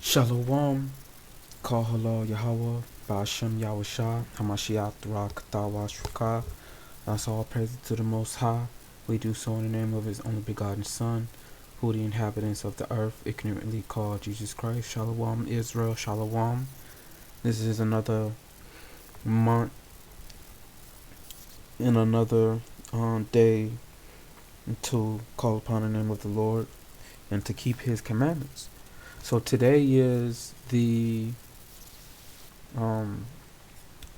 Shalom, Kahala Yahweh, Ba'ashem Yahushua, Hamashiach Katawa Shuka. That's all praise to the Most High. We do so in the name of His only begotten Son, who the inhabitants of the earth ignorantly call Jesus Christ. Shalom, Israel, Shalom. This is another month and another day to call upon the name of the Lord and to keep His commandments. So today is the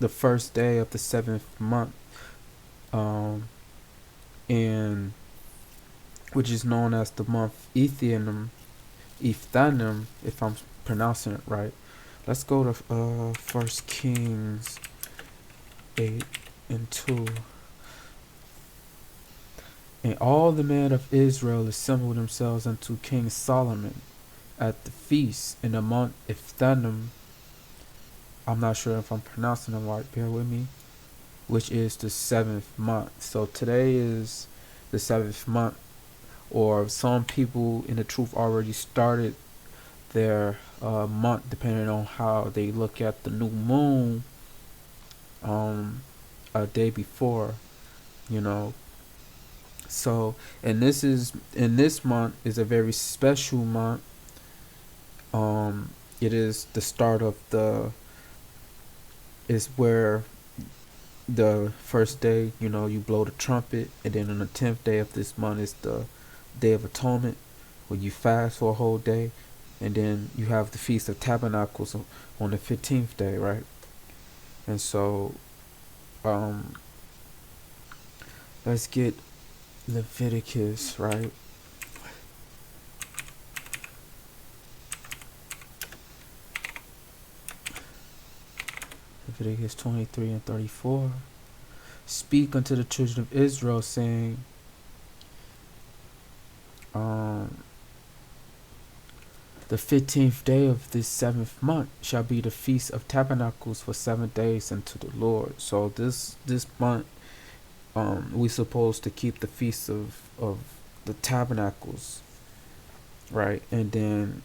first day of the 7th month, and which is known as the month Ethanim, if I'm pronouncing it right. Let's go to 1 Kings 8:2. And all the men of Israel assembled themselves unto King Solomon at the feast in the month Ethanim. I'm not sure if I'm pronouncing it right, bear with me, which is the 7th month. So today is the 7th month, or some people in the truth already started their month, depending on how they look at the new moon a day before, So, and this month is a very special month. It is the start of is where the first day, you blow the trumpet, and then on the 10th day of this month is the Day of Atonement, where you fast for a whole day, and then you have the Feast of Tabernacles on the 15th day, right? And so, let's get Leviticus, right? Leviticus 23:34. Speak unto the children of Israel, saying, the 15th day of this 7th month shall be the Feast of Tabernacles for 7 days unto the Lord. So this month, we supposed to keep the Feast of the Tabernacles, right? And then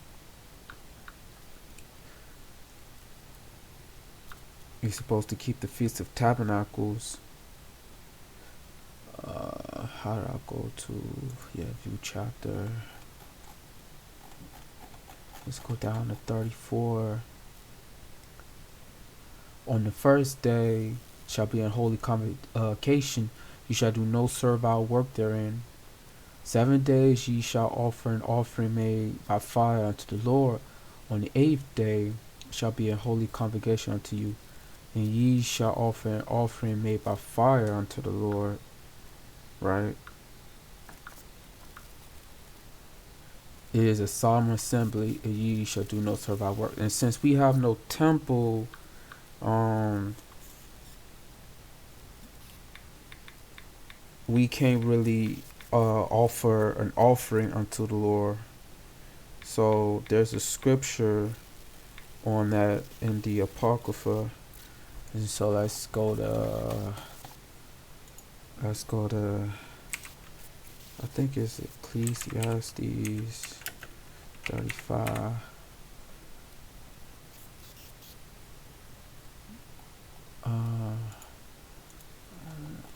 you're supposed to keep the Feast of Tabernacles. How did I go to view chapter? Let's go down to 34. On the first day shall be an holy convocation. You shall do no servile work therein. 7 days ye shall offer an offering made by fire unto the Lord. On the 8th day shall be a holy convocation unto you, and ye shall offer an offering made by fire unto the Lord. Right? It is a solemn assembly, and ye shall do no servile work. And since we have no temple, we can't really offer an offering unto the Lord. So there's a scripture on that in the Apocrypha. And so let's go to I think it's Ecclesiastes 35.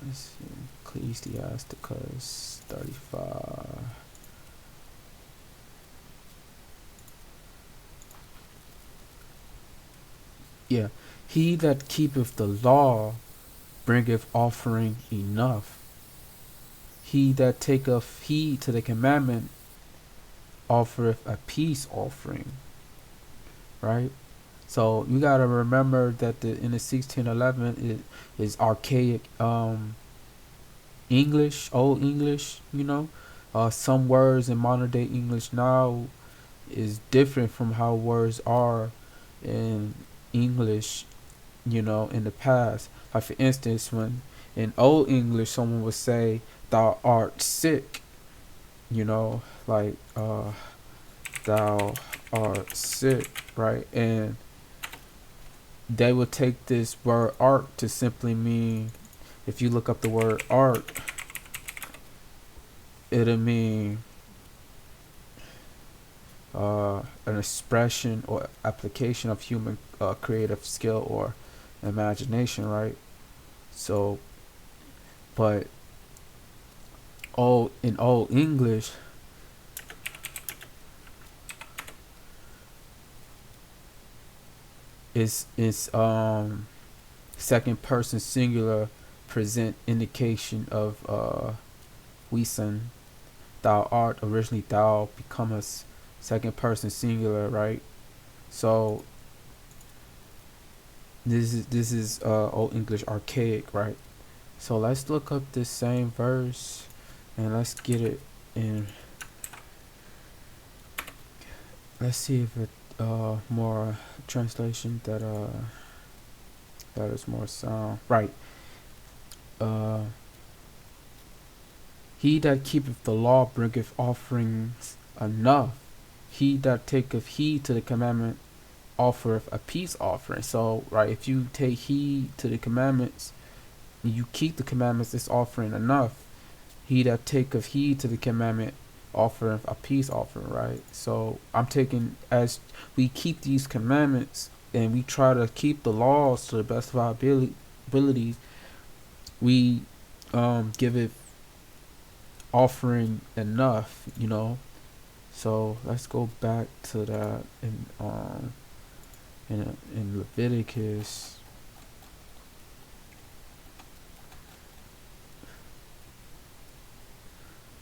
Let's see, Ecclesiasticus 35. Yeah, he that keepeth the law bringeth offering enough. He that taketh heed to the commandment offereth a peace offering. Right? So you gotta remember that in the 1611 it is archaic English, old English. Some words in modern day English now is different from how words are in English, in the past. Like for instance, when in old English someone would say thou art sick, like thou art sick, right? And they would take this word art to simply mean, if you look up the word art, it'll mean an expression or application of human creative skill or imagination, right? So, but all in Old English, is second person singular present indication of we son thou art, originally thou becomest, second person singular, right? So this is Old English archaic, right? So let's look up this same verse and let's get it in. Let's see if it more translation that is more sound, right? uh He that keepeth the law bringeth offerings enough. He that taketh heed to the commandment offereth a peace offering. So, right, if you take heed to the commandments, you keep the commandments, it's offering enough. He that taketh heed to the commandment offereth a peace offering, right? So, I'm taking, as we keep these commandments and we try to keep the laws to the best of our abilities, we give it offering enough. So let's go back to that in Leviticus.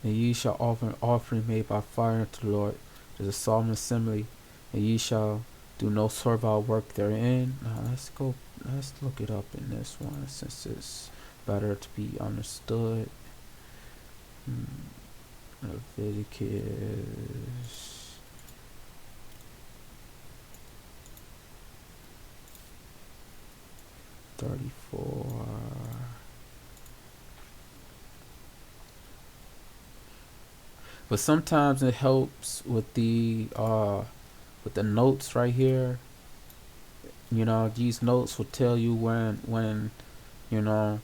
And ye shall offer an offering made by fire unto the Lord. It is a solemn assembly, and ye shall do no servile work therein. Now let's look it up in this one since it's better to be understood. Leviticus 34. But sometimes it helps with the notes right here. These notes will tell you when you know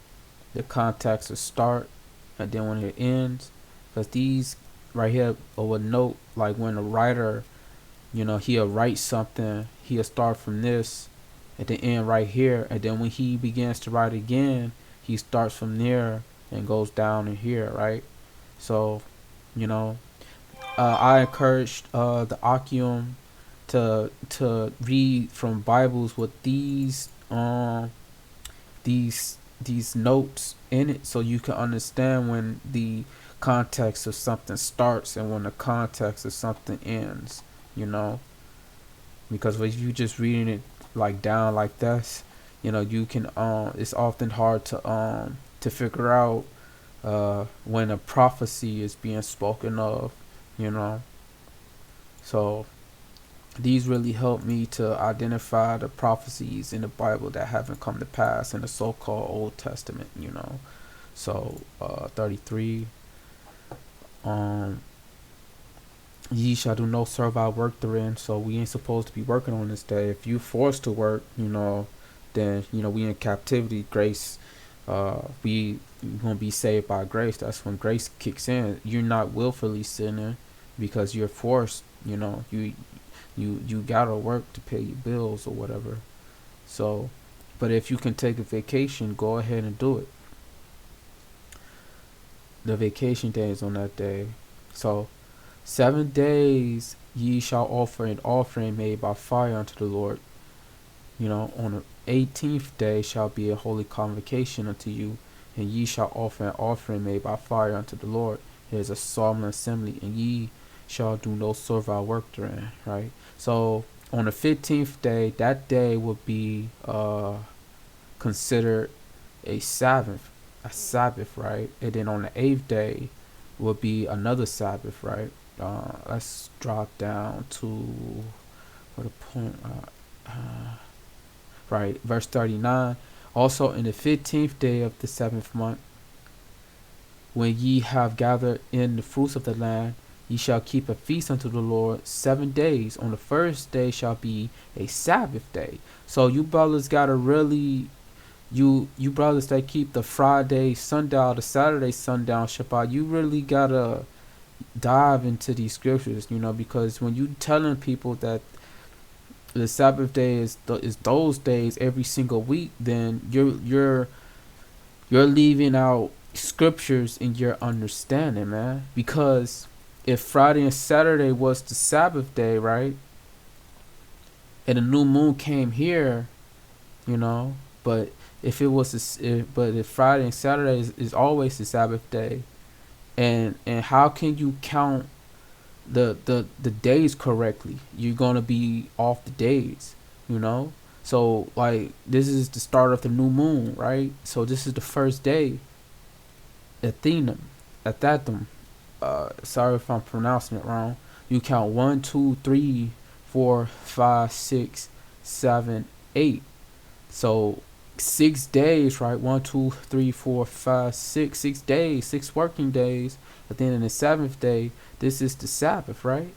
the context will start and then when it ends. Because these right here will note, like when a writer, he'll write something, he'll start from this at the end right here, and then when he begins to write again, he starts from there and goes down in here, right? So, you know, I encouraged the Akium to read from Bibles with these notes in it, so you can understand when the context of something starts and when the context of something ends. You know, because if you just reading it like down like this, you can it's often hard to figure out when a prophecy is being spoken of. You know, so these really help me to identify the prophecies in the Bible that haven't come to pass in the so-called Old Testament. So 33. Ye shall do no servile work therein. So we ain't supposed to be working on this day. If you forced to work, then we in captivity. Grace, we gonna be saved by grace. That's when grace kicks in. You're not willfully sinning because you're forced. You gotta work to pay your bills or whatever. So, but if you can take a vacation, go ahead and do it. The vacation day is on that day. So 7 days ye shall offer an offering made by fire unto the Lord. On the 18th day shall be a holy convocation unto you, and ye shall offer an offering made by fire unto the Lord. It is a solemn assembly, and ye shall do no servile work therein. Right. So on the 15th day, that day will be considered a Sabbath, right? And then on the 8th day will be another Sabbath, right? Let's drop down to what a point. Right, verse 39. Also in the 15th day of the 7th month, when ye have gathered in the fruits of the land, ye shall keep a feast unto the Lord 7 days. On the first day shall be a Sabbath day. So you brothers gotta really, you brothers that keep the Friday sundown, the Saturday sundown Shabbat, you really gotta dive into these scriptures, because when you telling people that the Sabbath day is those days every single week, then you're leaving out scriptures in your understanding, man. Because if Friday and Saturday was the Sabbath day, right, and the new moon came here, you know, but if it was, but if Friday and Saturday is always the Sabbath day, and how can you count the days correctly? You're gonna be off the days, you know. So like this is the start of the new moon, right? So this is the first day. Ethanim, Ethanim. Sorry if I'm pronouncing it wrong. You count 1, 2, 3, 4, 5, 6, 7, 8. So 6 days, right? 1, 2, 3, 4, 5, 6. 6 days, 6 working days. But then in the seventh day, this is the Sabbath, right?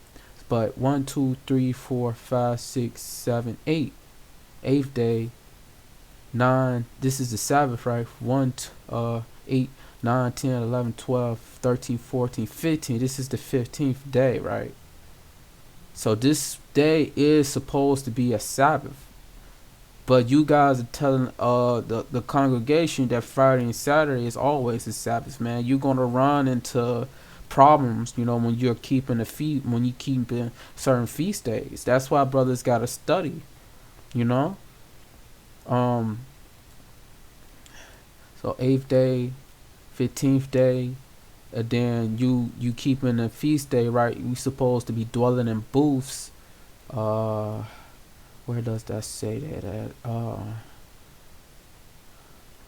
But 1, 2, 3, 4, 5, 6, 7, 8. Eighth day, 9. This is the Sabbath, right? 1, 8, 9, 10, 11, 12, 13, 14, 15. This is the 15th day, right? So this day is supposed to be a Sabbath. But you guys are telling the congregation that Friday and Saturday is always a Sabbath, man. You're gonna run into problems, when you're keeping when you keeping certain feast days. That's why brothers gotta study, you know. Um. So eighth day, 15th day, and then you keeping a feast day, right? You supposed to be dwelling in booths. Uh, where does that say that at?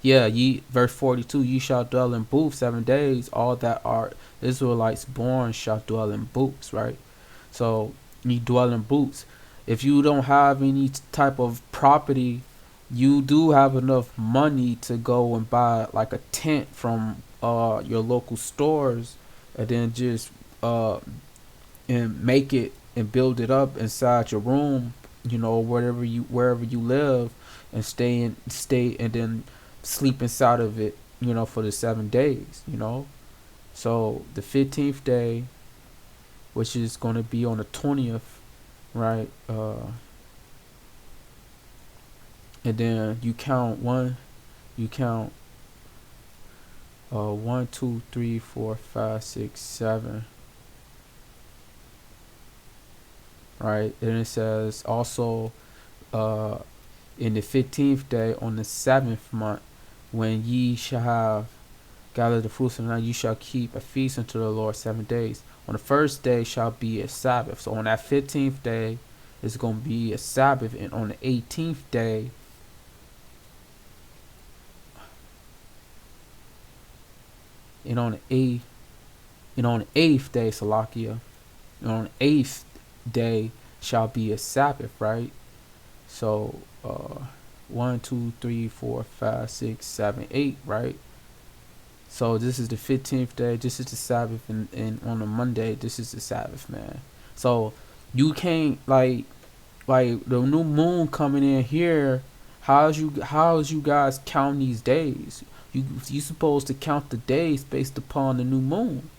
Yeah, ye verse 42, ye shall dwell in booths 7 days. All that are Israelites born shall dwell in booths, right? So you dwell in booths. If you don't have any type of property, you do have enough money to go and buy like a tent from your local stores, and then just and make it and build it up inside your room, wherever you live, and stay and then sleep inside of it, for the 7 days, So the 15th day, which is going to be on the 20th, right? And then you count 1, 2, 3, 4, 5, 6, 7. Right, and it says also in the 15th day on the 7th month, when ye shall have gathered the fruits of the land, you shall keep a feast unto the Lord 7 days. On the first day shall be a Sabbath. So on that 15th day is going to be a Sabbath, and on the 18th day, and on the eighth day, Salakia, and on the eighth day shall be a Sabbath, right? So 1, 2, 3, 4, 5, 6, 7, 8, right? So this is the 15th day. This is the Sabbath, and on a Monday, this is the Sabbath, man. So you can't like the new moon coming in here. How's you guys count these days? You supposed to count the days based upon the new moon.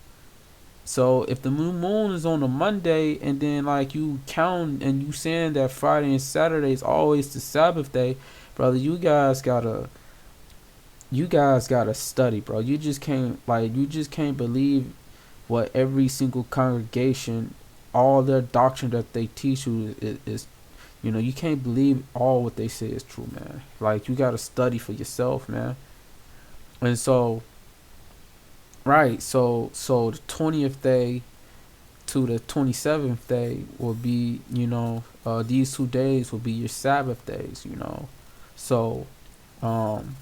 So if the new moon is on a Monday, and then like you count and you saying that Friday and Saturday is always the Sabbath day, brother, you guys gotta study, bro. You just can't believe what every single congregation, all their doctrine that they teach you is you can't believe all what they say is true, man. Like you gotta study for yourself, man. And so right, so the 20th day to the 27th day will be, these 2 days will be your Sabbath days. So um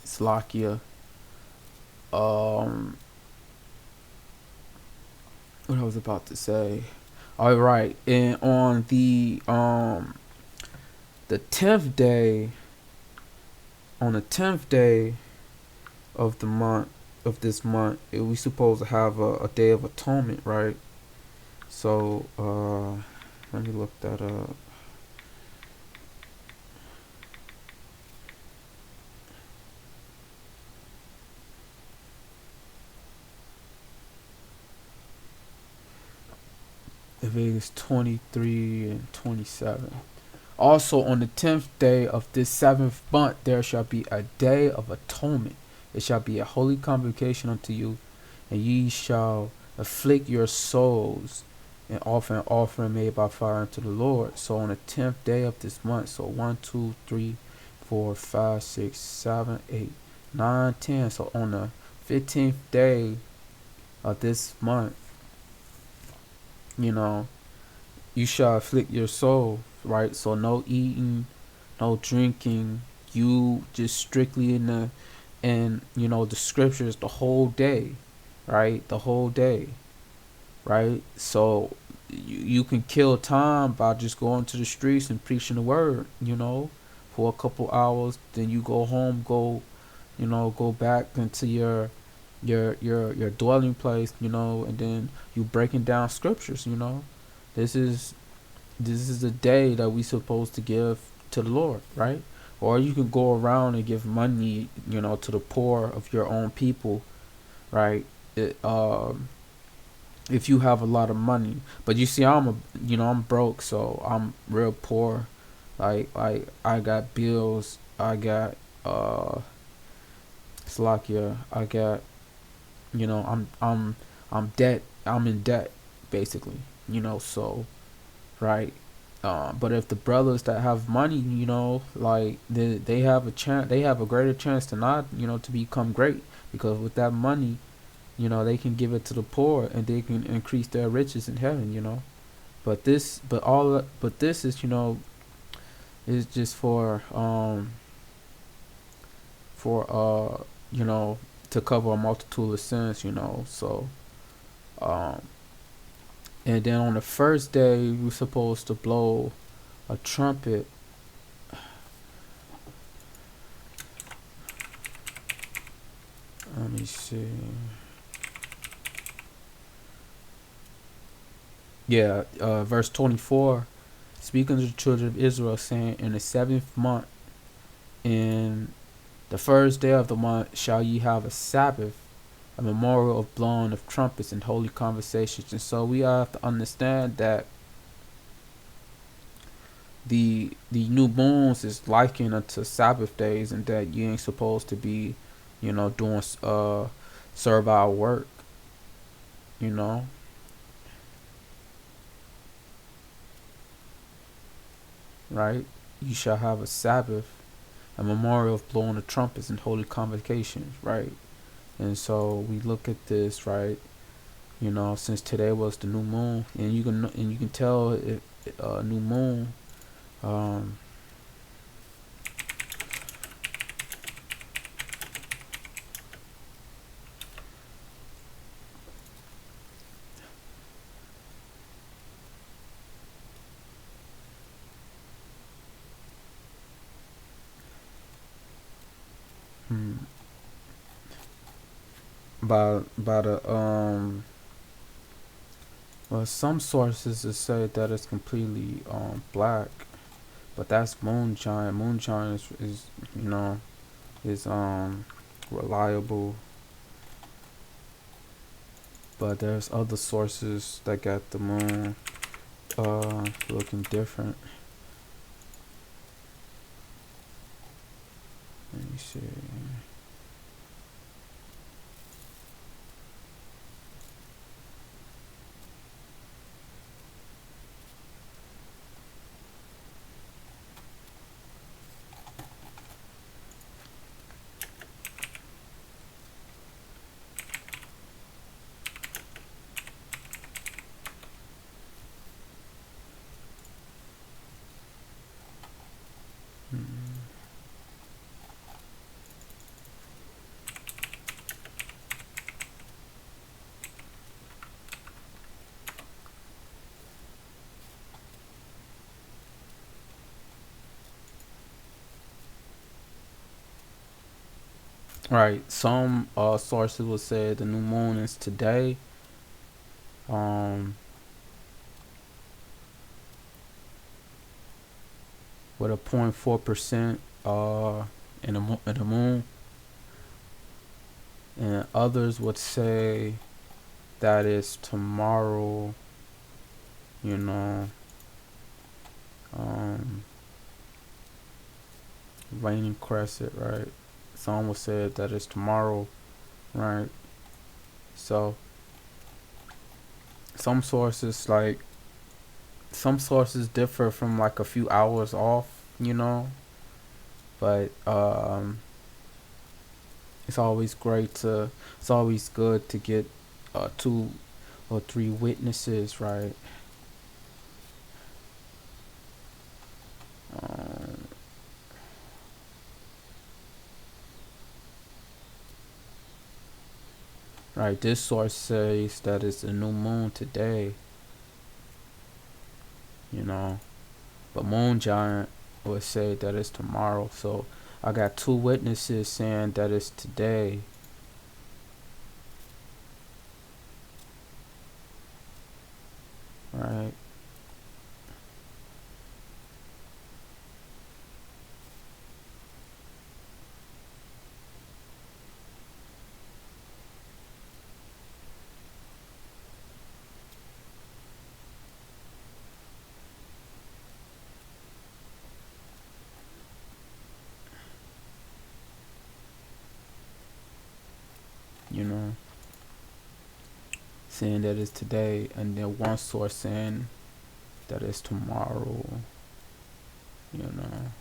Slakia, um what I was about to say. All right, and on the 10th day, on the 10th day of the month, of this month, we supposed to have a day of atonement, right? So let me look that up. Leviticus 23 and 27. Also on the 10th day of this 7th month there shall be a day of atonement. It shall be a holy convocation unto you, and ye shall afflict your souls and offer an offering made by fire unto the Lord. So on the 10th day of this month, so 1, 2, 3, 4, 5, 6, 7, 8, 9, 10. So on the 15th day of this month, you know, you shall afflict your soul, right? So no eating, no drinking. You just strictly in the, and the scriptures the whole day, right? The whole day, right? So you can kill time by just going to the streets and preaching the word, for a couple hours. Then you go home, go back into your dwelling place, and then you breaking down scriptures. This is this is the day that we supposed to give to the Lord, right? Or you can go around and give money, to the poor of your own people, right? It, if you have a lot of money, but you see, I'm broke, so I'm real poor. Like I got bills, I got Slovakia, I got, I'm debt, I'm in debt, basically, so right. But if the brothers that have money, like they have a chance, they have a greater chance to not, to become great, because with that money, they can give it to the poor and they can increase their riches in heaven. But this is, is just for to cover a multitude of sins. So um and then on the first day we're supposed to blow a trumpet. Let me see. Yeah, verse 24, speaking to the children of Israel, saying, in the 7th month, in the first day of the month, shall ye have a Sabbath, a memorial of blowing of trumpets and holy conversations. And so we have to understand that the new moons is likened unto Sabbath days, and that you ain't supposed to be, doing servile work, you know. Right? You shall have a Sabbath, a memorial of blowing the trumpets and holy convocations, right? And so we look at this, right? Since today was the new moon, and you can tell it, new moon. Um, hmm, by the well, some sources have said that it's completely black, but that's moonshine. Moonshine is is reliable, but there's other sources that got the moon looking different. Let me see. Hmm. Right. Some sources will say the new moon is today. Um, with a 0.4% in the moon, and others would say that is tomorrow. you know, um, waning crescent, right? Some will say that it's tomorrow, right? So some sources like some sources differ from like a few hours off, you know, but it's always great to it's always good to get two or three witnesses, right? Um, right. This source says that it's a new moon today, you know, but Moon Giant would say that it's tomorrow. So I got two witnesses saying that it's today, right? You know, saying that it's today, and then one source saying that it's tomorrow. You know,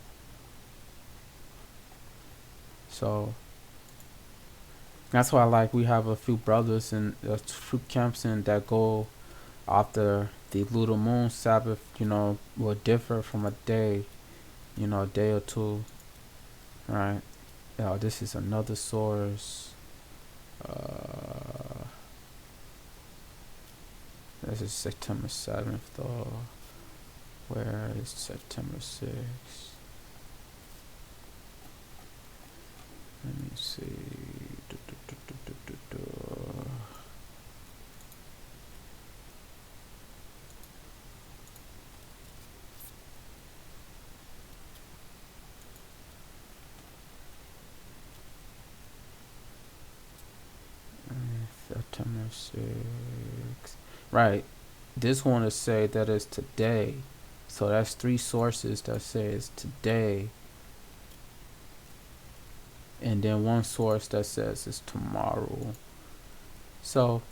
so that's why like we have a few brothers and a few camps in that go after the lunar moon Sabbath. You know, will differ from a day. You know, a day or two, right? This is another source. Uh, this is September 7th, though. Where is September 6th? Let me see. September 6th. Right. This one to say that it's today. So that's three sources that say it's today. And then one source that says it's tomorrow. So,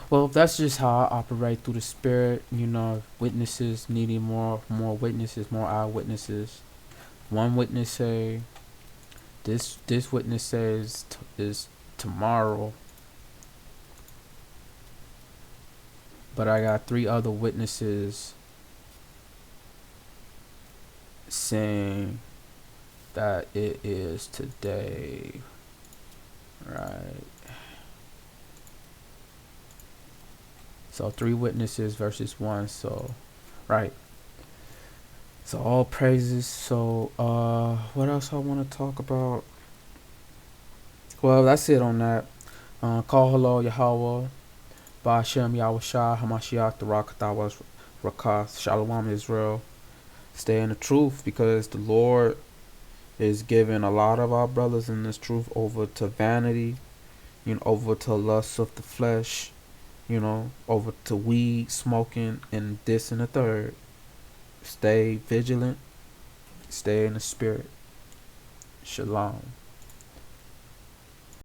well, that's just how I operate through the spirit. You know, witnesses needing more witnesses, more eyewitnesses. One witness say this witness says is tomorrow, but I got three other witnesses saying that it is today, right? So three witnesses versus one. So, right. So all praises. So, what else I want to talk about? Well, that's it on that. Call hello Yahweh, Ba'ashem Yahushua Hamashiach, the Rakatawas Rakas, Shalom Israel. Stay in the truth because the Lord is giving a lot of our brothers in this truth over to vanity, you know, over to lust of the flesh, you know, over to weed, smoking, and this and the third. Stay vigilant, stay in the spirit. Shalom.